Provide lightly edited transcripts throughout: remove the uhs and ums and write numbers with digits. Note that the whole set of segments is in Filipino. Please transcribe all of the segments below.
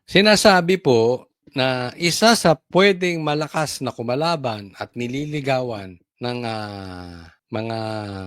Sinasabi po na isa sa puwedeng malakas na kumalaban at nililigawan ng, mga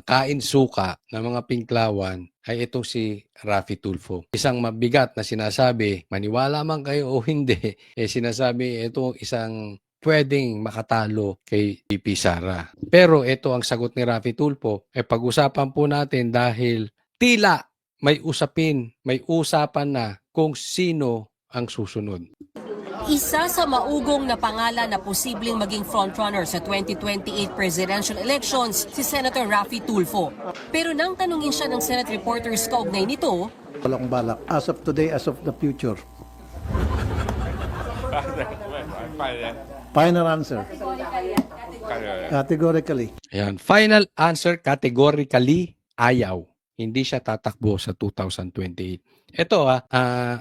kain-suka na mga pinklawan ay itong si Raffy Tulfo. Isang mabigat na sinasabi, maniwala man kayo o hindi, sinasabi ito isang puwedeng makatalo kay VP Sara. Pero ito ang sagot ni Raffy Tulfo, pag-usapan po natin dahil tila may usapan na kung sino ang susunod. Isa sa maugong na pangalan na posibleng maging frontrunner sa 2028 presidential elections, si Senator Raffy Tulfo. Pero nang tanungin siya ng Senate reporters kaugnay nito, Walang balak. As of today, as of the future. Final answer. Categorically. Ayan, final answer, categorically, ayaw. Hindi siya tatakbo sa 2028. Ito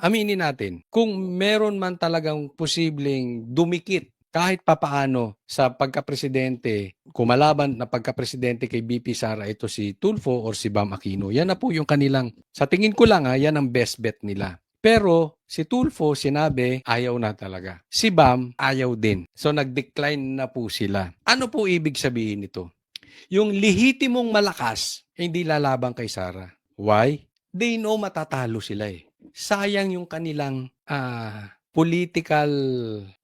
aminin natin, kung meron man talagang posibleng dumikit kahit papaano sa pagkapresidente, kumalaban na pagkapresidente kay BP Sara, ito si Tulfo or si Bam Aquino. Yan na po yung kanilang, sa tingin ko lang yan ang best bet nila. Pero si Tulfo sinabi ayaw na talaga. Si Bam ayaw din. So nag-decline na po sila. Ano po ibig sabihin nito? Yung lehitimong malakas hindi lalaban kay Sara. Why? They know matatalo sila eh. Sayang yung kanilang political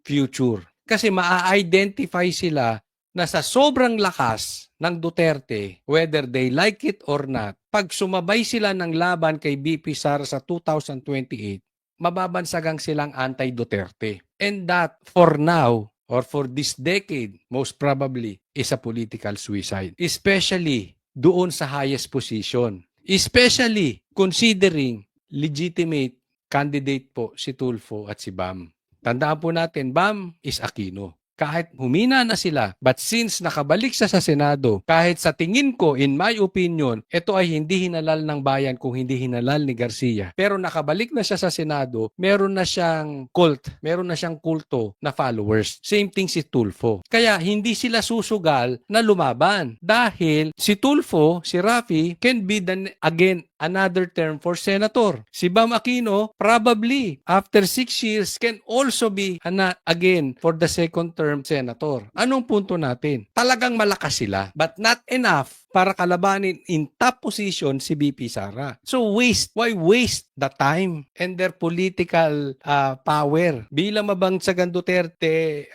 future. Kasi maa-identify sila na sa sobrang lakas ng Duterte, whether they like it or not, pag sumabay sila ng laban kay BP Sara sa 2028, mababansagang silang anti-Duterte. And that, for now, or for this decade, most probably, is a political suicide. Especially doon sa highest position. Especially considering legitimate candidate po si Tulfo at si Bam. Tandaan po natin, Bam is Aquino. Kahit humina na sila, but since nakabalik siya sa Senado, kahit sa tingin ko, in my opinion, ito ay hindi hinalal ng bayan kung hindi hinalal ni Garcia. Pero nakabalik na siya sa Senado, meron na siyang cult, meron na siyang kulto na followers. Same thing si Tulfo. Kaya hindi sila susugal na lumaban. Dahil si Tulfo, si Raffy, can be again another term for senator. Si Bam Aquino, probably, after 6 years, can also be again for the second term senator. Anong punto natin? Talagang malakas sila, but not enough para kalabanin in top position si BP Sara. So why waste the time and their political power? Bilang mabangsagan Duterte,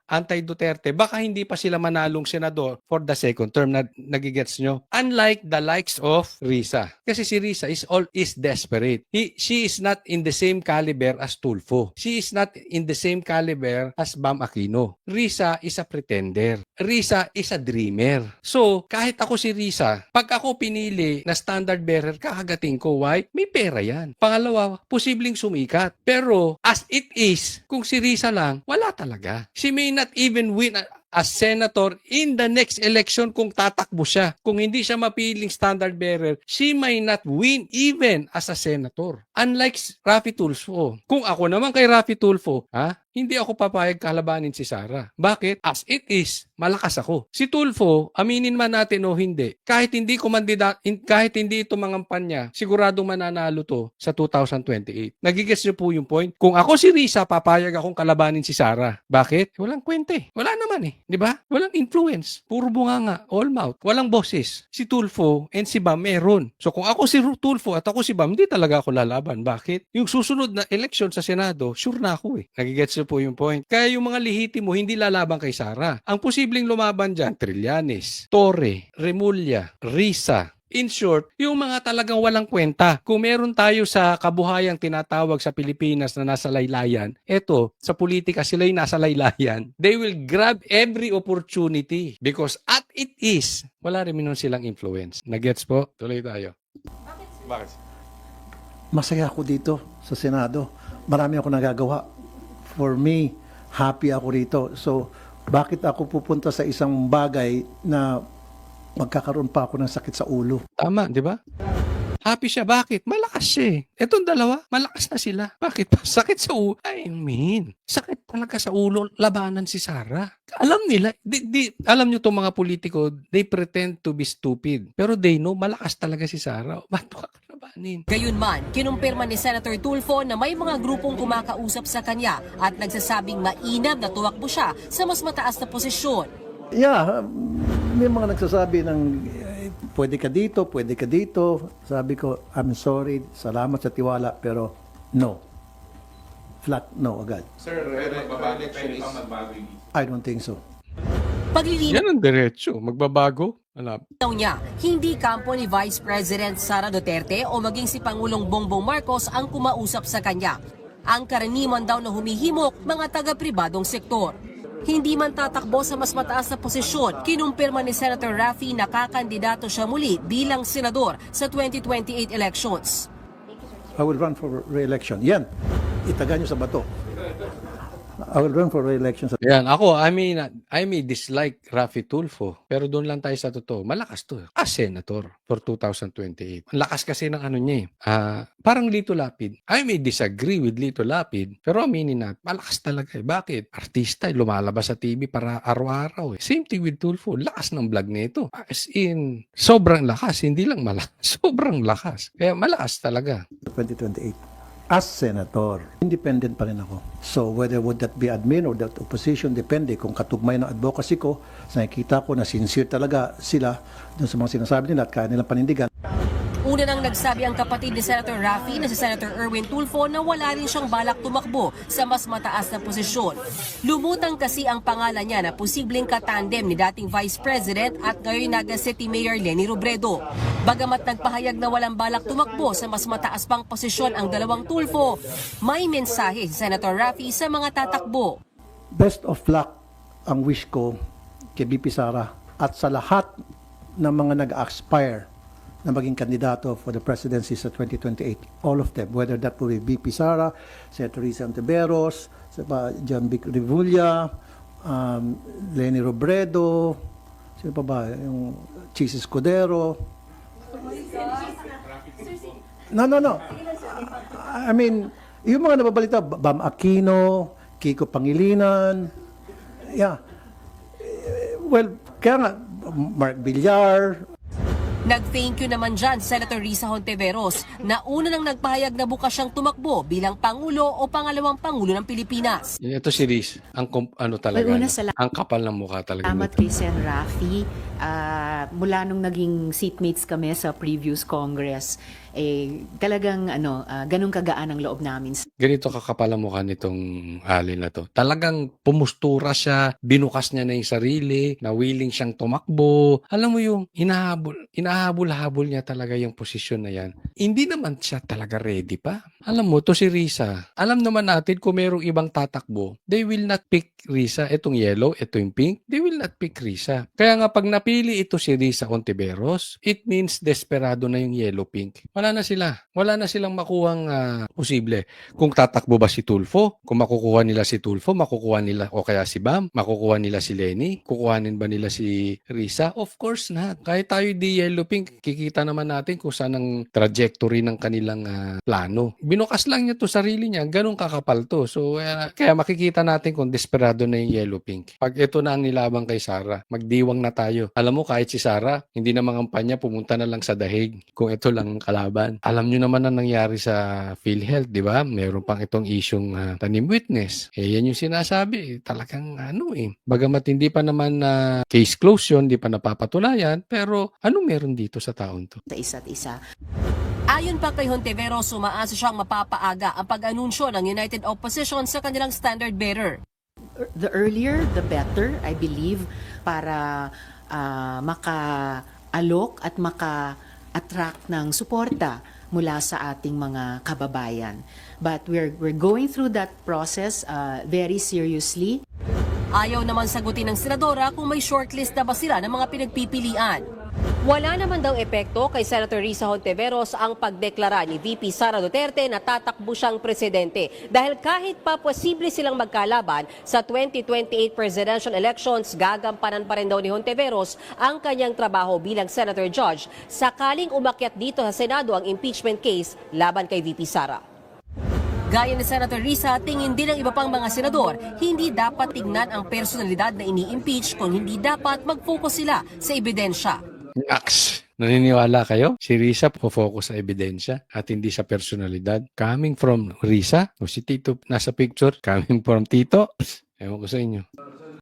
anti-Duterte, baka hindi pa sila manalong senador for the second term na nagigets nyo. Unlike the likes of Risa. Kasi si Risa is desperate. She is not in the same caliber as Tulfo. She is not in the same caliber as Bam Aquino. Risa is a pretender. Risa is a dreamer. So, kahit ako si Risa, pag ako pinili na standard bearer, kakagating ko. Why? May pera yan. Pangalawa, posibleng sumikat. Pero, as it is, kung si Risa lang, wala talaga. She may not even win as senator in the next election kung tatakbo siya. Kung hindi siya mapiling standard bearer, she may not win even as a senator. Unlike Raffy Tulfo. Kung ako naman kay Raffy Tulfo, hindi ako papayag kalabanin si Sara. Bakit? As it is, malakas ako. Si Tulfo, aminin man natin o hindi, kahit hindi ito mangampan niya, siguradong mananalo to sa 2028. Nagigets niyo po yung point? Kung ako si Risa, papayag akong kalabanin si Sara. Bakit? Walang kwente. Wala naman eh. Di ba? Walang influence. Puro bunganga. All mouth. Walang boses. Si Tulfo and si Bam meron. So kung ako si Tulfo at ako si Bam, hindi talaga ako lalaban. Bakit? Yung susunod na election sa Senado, sure na ako eh. Nagigets niyo po yung point. Kaya yung mga lihitimo, hindi lalaban kay Sara. Ang posibleng lumaban dyan, Trillanes, Torre, Remulla, Risa. In short, yung mga talagang walang kwenta. Kung meron tayo sa kabuhayang tinatawag sa Pilipinas na nasa laylayan, eto, sa politika sila'y nasa laylayan, they will grab every opportunity because at it is, wala rin nun silang influence. Nagets po? Tuloy tayo. Bakit? Masaya ako dito sa Senado. Marami ako nagagawa. For me, happy ako rito. So, bakit ako pupunta sa isang bagay na magkakaroon pa ako ng sakit sa ulo? Tama, di ba? Happy siya. Bakit? Malakas siya eh. Etong dalawa, malakas na sila. Bakit? Sakit sa ulo. I mean, sakit talaga sa ulo. Labanan si Sara. Alam nila. Alam nyo itong mga politiko, they pretend to be stupid. Pero they know, malakas talaga si Sara. Ba't lalabanin. Gayunman, kinumpirma ni Senator Tulfo na may mga grupong kumakausap sa kanya at nagsasabing mainam na tumakbo siya sa mas mataas na posisyon. Yeah, may mga nagsasabi ng pwede ka dito, pwede ka dito. Sabi ko, I'm sorry, salamat sa tiwala, pero no. Flat no agad. Sir, magbabalik pwede pa magbago yung I don't think so. Paglilinaw Yan ang diretso. Magbabago. Alam. niya, hindi kampo ni Vice President Sara Duterte o maging si Pangulong Bongbong Marcos ang kumausap sa kanya. Ang karaniwan daw na humihimok, mga taga-pribadong sektor. Hindi man tatakbo sa mas mataas na posisyon, kinumpirma ni Senator Raffy na kakandidato siya muli bilang senador sa 2028 elections. I will run for re-election. Yan, itaga nyo sa bato. I will run for re-election. Yan, ako, I may dislike Raffy Tulfo, pero doon lang tayo sa totoo. Malakas to. As senator for 2028. Ang lakas kasi ng ano niya parang Lito Lapid. I may disagree with Lito Lapid, pero aminin natin, malakas talaga eh. Bakit? Artista, lumalabas sa TV para araw-araw eh. Same thing with Tulfo. Lakas ng vlog nito. As in, sobrang lakas. Hindi lang malakas. Sobrang lakas. Kaya malakas talaga. 2028. As senator, independent pa rin ako. So whether would that be admin or that opposition, depende kung katugmay ng advocacy ko, nakikita ko na sincere talaga sila dun sa mga sinasabi nila at kaya nilang panindigan. Una nang nagsabi ang kapatid ni Senator Raffy na si Senator Erwin Tulfo na wala rin siyang balak tumakbo sa mas mataas na posisyon. Lumutang kasi ang pangalan niya na posibleng katandem ni dating Vice President at ngayon Naga City Mayor Leni Robredo. Bagamat nagpahayag na walang balak tumakbo sa mas mataas pang posisyon ang dalawang Tulfo, may mensahe si Senator Raffy sa mga tatakbo. Best of luck ang wish ko kay BP Sara at sa lahat ng mga nag-aspire na maging kandidato for the presidency sa 2028. All of them, whether that will be BP Sara, Senator Risa Ontiveros, John Vic Revulla, Leni Robredo, sino pa ba, yung Chis Escudero. No. I mean, yung mga nababalita, Bam Aquino, Kiko Pangilinan, yeah. Well, kaya nga, Mark Villar. Nag-thank you naman dyan Senator Risa Hontiveros na una nang nagpahayag na bukas siyang tumakbo bilang Pangulo o pangalawang Pangulo ng Pilipinas. Ito si Riz. Ano talaga. Well, una no? salamat. Ang kapal ng mukha talaga. Salamat kay Sen. Raffy. Mula nung naging seatmates kami sa previous Congress, talagang ganun kagaan ang loob namin. Ganito kakapal ang mukha nitong alin na to. Talagang pumustura siya, binukas niya na yung sarili, na willing siyang tumakbo. Alam mo yung inahabol-habol niya talaga yung posisyon na yan. Hindi naman siya talaga ready pa. Alam mo, to si Risa. Alam naman natin kung merong ibang tatakbo, they will not pick Risa. Itong yellow, ito yung pink, they will not pick Risa. Kaya nga pag napili ito si Risa Ontiveros, it means desperado na yung yellow pink. Wala na sila. Wala na silang makuhang posible. Kung tatakbo ba si Tulfo, kung makukuha nila si Tulfo, makukuha nila o kaya si Bam, makukuha nila si Leni, kukuhanin ba nila si Risa? Of course not. Kahit tayo di yellow pink, kikita naman natin kung saan ang trajectory ng kanilang plano. Binukas lang niya to sarili niya, ganun kakapal to. So kaya makikita natin kung desperado na yung yellow pink. Pag ito na ang nilabang kay Sara, magdiwang na tayo. Alam mo, kahit si Sara, hindi na mangampanya, pumunta na lang sa dahig kung ito lang ang kalaban. Alam nyo naman ang nangyari sa PhilHealth, di ba? Meron pang itong isyong tanim witness. Yan yung sinasabi. Talagang bagamat hindi pa naman case closed yun, hindi pa napapatulayan, pero ano meron dito sa taon to? Sa isa't isa. Ayon pa kay Hontiveros, umaasa siyang mapapaaga ang pag-anunsyo ng United Opposition sa kanilang standard bearer. The earlier, the better, I believe, para maka-alok at maka-attract ng suporta mula sa ating mga kababayan. But we're going through that process very seriously. Ayaw naman sagutin ng senadora kung may shortlist na ba sila ng mga pinagpipilian. Wala naman daw epekto kay Senator Risa Hontiveros ang pagdeklara ni VP Sara Duterte na tatakbo siyang presidente dahil kahit pa posible silang magkalaban sa 2028 presidential elections, gagampanan pa rin daw ni Hontiveros ang kanyang trabaho bilang Senator Judge sakaling umakyat dito sa Senado ang impeachment case laban kay VP Sara. Gaya ni Senator Risa, tingin din ng iba pang mga senador, hindi dapat tignan ang personalidad na ini-impeach kung hindi dapat mag-focus sila sa ebidensya. Naniniwala kayo? Si Risa focus sa ebidensya at hindi sa personalidad. Coming from Risa, o si Tito nasa picture, coming from Tito, ewan ko sa inyo.